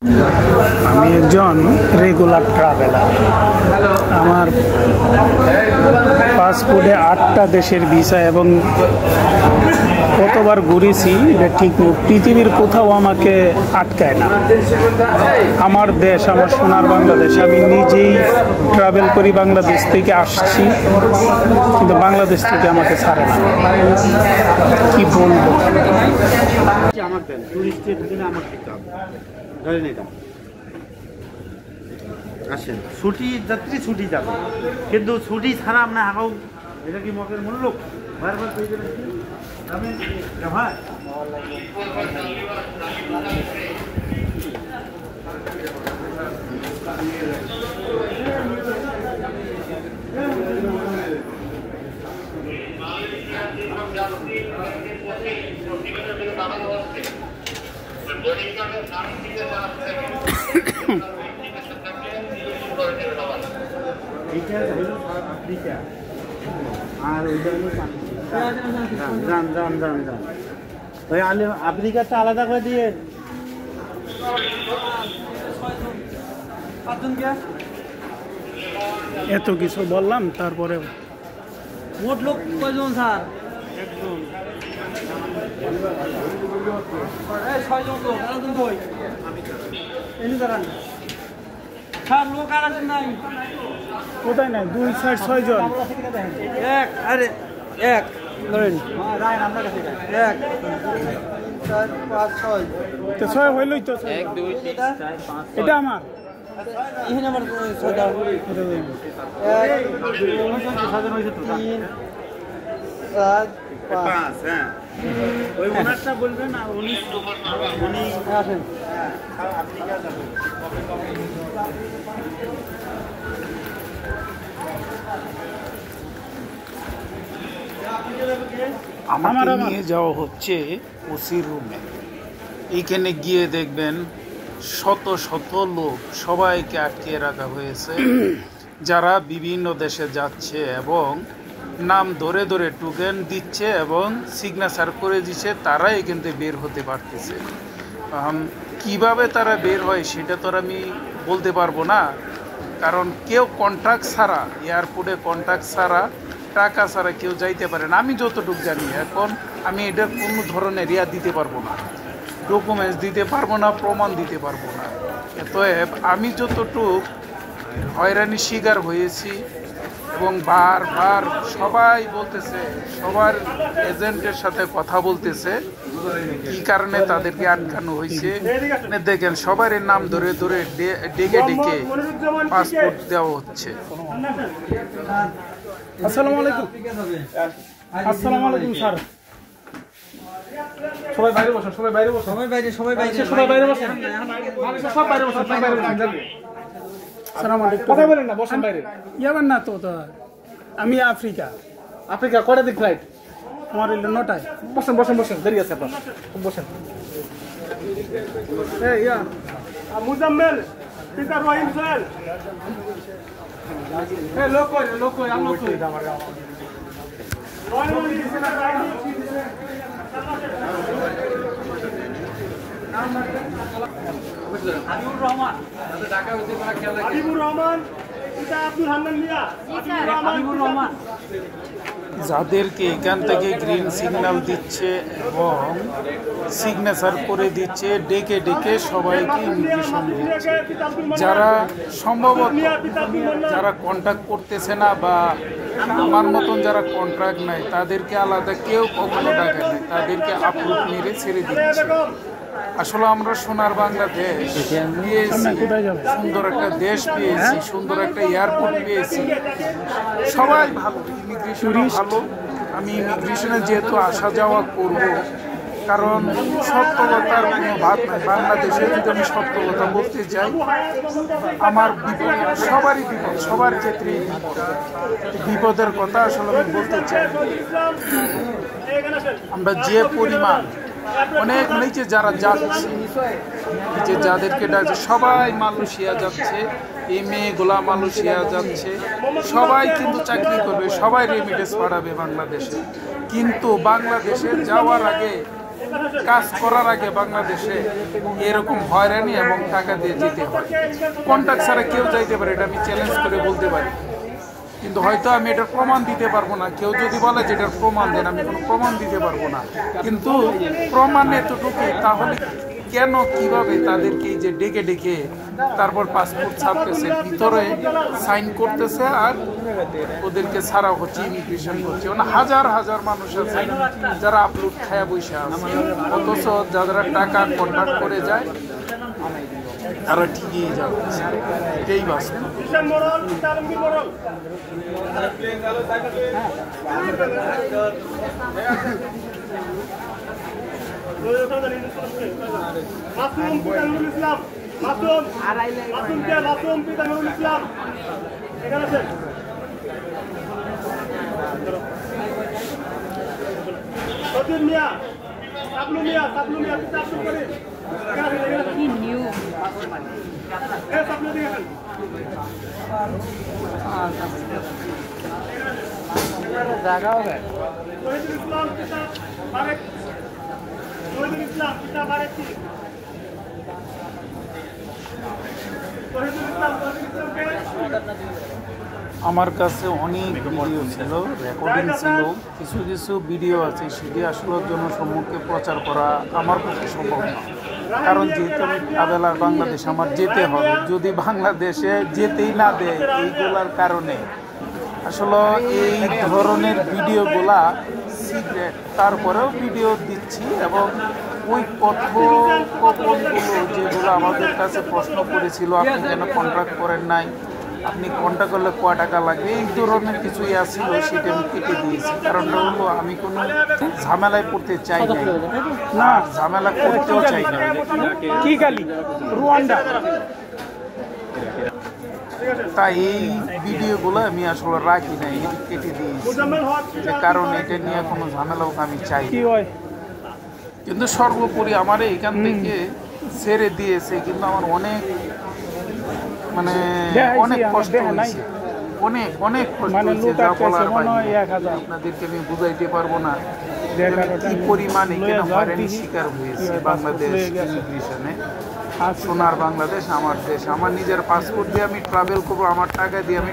আমি একজন regular traveller. আমার পাসপোর্টে 8টা দেশের ভিসা এবং কতবার ঘুরেছি এটা ঠিক নেই। পৃথিবীর কোথাও আমাকে আটকায় না। আমার দেশ, আমার সোনার বাংলাদেশ। আমি নিজেই ট্রাভেল করি, বাংলাদেশ থেকে আসছি, কিন্তু বাংলাদেশ থেকে আমাকে ছাড়ে না। কি বলবো, আসেন ছুটি যাত্রী ছুটি যাবে, কিন্তু ছুটি ছাড়া আপনার হাঁকাও এটা কি মগের মূল্য বারবার পেয়ে যাবেন ভাই। আর আফ্রিকাটা আলাদা করে দিয়ে এত কিছু বললাম, তারপরে মোট লোক কয়জন স্যার? ছয়জন লোক, আরেকজন কই? স্যার লোক আরেকজন নাই। কোথায় নাই? 2, 4, 6 জন। এক, আরে এক ধরেন, এক 4, 5, 6 তো 6 হইলই তো। 1, 2, 3, 4, 5 এটা আমার এই নাম্বার 6টা 1, 2, 3, 4, 5। হ্যাঁ ওই ওনারটা বলবেন না, উনি আসেন। আমাকে নিয়ে যাওয়া হচ্ছে ওসির রুমে। এইখানে গিয়ে দেখবেন শত শত লোক, সবাইকে আটকে রাখা হয়েছে, যারা বিভিন্ন দেশে যাচ্ছে এবং নাম ধরে ধরে টোকেন দিচ্ছে এবং সিগনেচার করে দিচ্ছে, তারাই কিন্তু বের হতে পারতেছে। কিভাবে তারা বের হয় সেটা তো আমি বলতে পারবো না, কারণ কেউ কন্ট্রাক্ট ছাড়া, এয়ারপোর্টে কন্ট্রাক্ট ছাড়া, টাকা ছাড়া কেউ যাইতে পারে না। আমি যতটুকু জানি, এখন আমি এটার কোনো ধরনের ইয়া দিতে পারবো না, ডকুমেন্টস দিতে পারবো না, প্রমাণ দিতে পারবো না। অতএব আমি যতটুকু হয়রানির শিকার হয়েছি এবং বারবার সবাই বলতেছে, সবার এজেন্টের সাথে কথা বলতেছে কি কারণে তাদেরকে আটকানো হয়েছে। দেখেন সবার নাম ধরে ধরে ডেকে ডেকে পাসপোর্ট দেওয়া হচ্ছে। আসসালামু আলাইকুম। আসসালামু আলাইকুম স্যার। সবাই বাইরে বসো, সবাই বাইরে বসো, সবাই বাইরে, সবাই বাইরে, সবাই বাইরে বসো, সব বাইরে বসো, সব বাইরে বসো। আসসালামু আলাইকুম। কথা বলেন না, বসেন বাইরে। ইয়াবেন না তো, আমি আফ্রিকা। আফ্রিকা কয়টা দিক ফ্লাইট? আমার 9টায়। বসেন বসেন বসেন, দেরি আছে আপনার, বসেন। এই ইয়া মুজাম্মেল পিটার রহিম স্যার। এই লোক কই, লোক কই, আমি লোক কই। হাবিবুর রহমান, ঢাকা হইতে পারে খেয়াল রাখেন। হাবিবুর রহমান, এটা আব্দুল হান্নান মিয়া। হাবিবুর রহমান যাদেরকে এখান থেকে গ্রিন সিগন্যাল দিচ্ছে এবং সিগনেচার করে দিচ্ছে, ডেকে ডেকে সবাইকে ইমিগ্রেশন দিচ্ছে। যারা সম্ভবত যারা কন্ট্যাক্ট করতেছে না বা আমার মতন যারা কন্ট্রাক্ট নাই, তাদেরকে আলাদা কেউ কখনো ডাকে নাই, তাদেরকে আপলোড মেরে ছেড়ে দিচ্ছে। আসলে আমরা সোনার বাংলাদেশ পেয়েছি, সুন্দর একটা দেশ পেয়েছি, সুন্দর একটা এয়ারপোর্ট পেয়েছি, সবাই ভালো, ইমিগ্রেশন ভালো। আমি ইমিগ্রেশনে যেহেতু আসা যাওয়া করব, কারণ সত্য কথার কোনো ভাব নাই। বাংলাদেশে যদি আমি সত্য কথা বলতে যাই, আমার বিপদ, সবারই বিপদ, সবার ক্ষেত্রেই বিপদ। বিপদের কথা আসলে আমি বলতে চাই। আমরা যে পরিমাণ অনেক নিচে যারা যাচ্ছে, যে যাদেরকে ডাকছে, সবাই মালয়েশিয়া যাচ্ছে, এই মেয়েগুলা মালয়েশিয়া যাচ্ছে, সবাই কিন্তু চাকরি করবে, সবাই রেমিটেন্স পাঠাবে বাংলাদেশে। কিন্তু বাংলাদেশে যাওয়ার আগে কাজ করার আগে বাংলাদেশে এরকম হয়রানি এবং টাকা দিয়ে যেতে হয়। কন্ট্রাক্ট ছাড়া কেউ যাইতে পারে, এটা আমি চ্যালেঞ্জ করে বলতে পারি। কিন্তু হয়তো আমি এটার প্রমাণ দিতে পারবো না। কেউ যদি বলে যে এটার প্রমাণ দেন, আমি কোনো প্রমাণ দিতে পারবো না। কিন্তু প্রমাণ এতটুকুই, তাহলে কেন কিভাবে তাদেরকে এই যে ডেকে ডেকে তারপর পাসপোর্ট ছাড়তেছে, ভিতরে সাইন করতেছে আর ওদেরকে ছাড়া হচ্ছে, ইমিগ্রেশন করছে। মানে হাজার হাজার মানুষ আছে যারা আপলোড খায়া বসে আছে, অথচ যারা টাকা কন্ট্রাক্ট করে যায় তারা ঠিকই যাচ্ছে। এটাই বাস্তব। জায়গা হবে আমার কাছে অনেক ভিডিও ছিল, রেকর্ডিং ছিল, কিছু কিছু ভিডিও আছে সেটি আসলে জনসম্মুখে প্রচার করা আমার পক্ষে সম্ভব না। কারণ যেহেতু আমি ট্রাভেলার, বাংলাদেশ আমার যেতে হবে। যদি বাংলাদেশে যেতেই না দেয় এইগুলার কারণে আসলে এই ধরনের ভিডিওগুলা সিক্রেট, তারপরেও ভিডিও দিচ্ছি। এবং ওই কথোপকথনগুলো যেগুলো আমাদের কাছে প্রশ্ন করেছিল, আপনি কেন কন্ট্রাক্ট করেন নাই, আপনি কন্ট্রাক্ট করলে কয় টাকা লাগবে, এই ধরনের কিছু ইয়া ছিল, সেটা আমি কেটে দিয়েছি। কারণটা হলো আমি কোনো ঝামেলায় পড়তে চাই না, না ঝামেলা করতেও চাই না। কি গালি রুয়ান্ডা, তাই এই ভিডিওগুলো আমি আসলে রাখি নাই, কেটে দিয়েছি। যে কারণ এটা নিয়ে কোনো ঝামেলাও আমি চাই না। কি হয় কিন্তু সর্বোপরি আমার এখান থেকে ছেড়ে দিয়েছে, কিন্তু আমার অনেক মানে অনেক কষ্ট হয়েছে, অনেক অনেক কষ্ট হয়েছে, যা বলার বাইরে। আপনাদেরকে আমি বুঝাইতে পারবো না কি পরিমাণ এখানে হয়রানি শিকার হয়েছে বাংলাদেশ ইমিগ্রেশনে। সোনার বাংলাদেশ আমার দেশ, আমার নিজের পাসপোর্ট দিয়ে আমি ট্রাভেল করবো, আমার টাকা দিয়ে আমি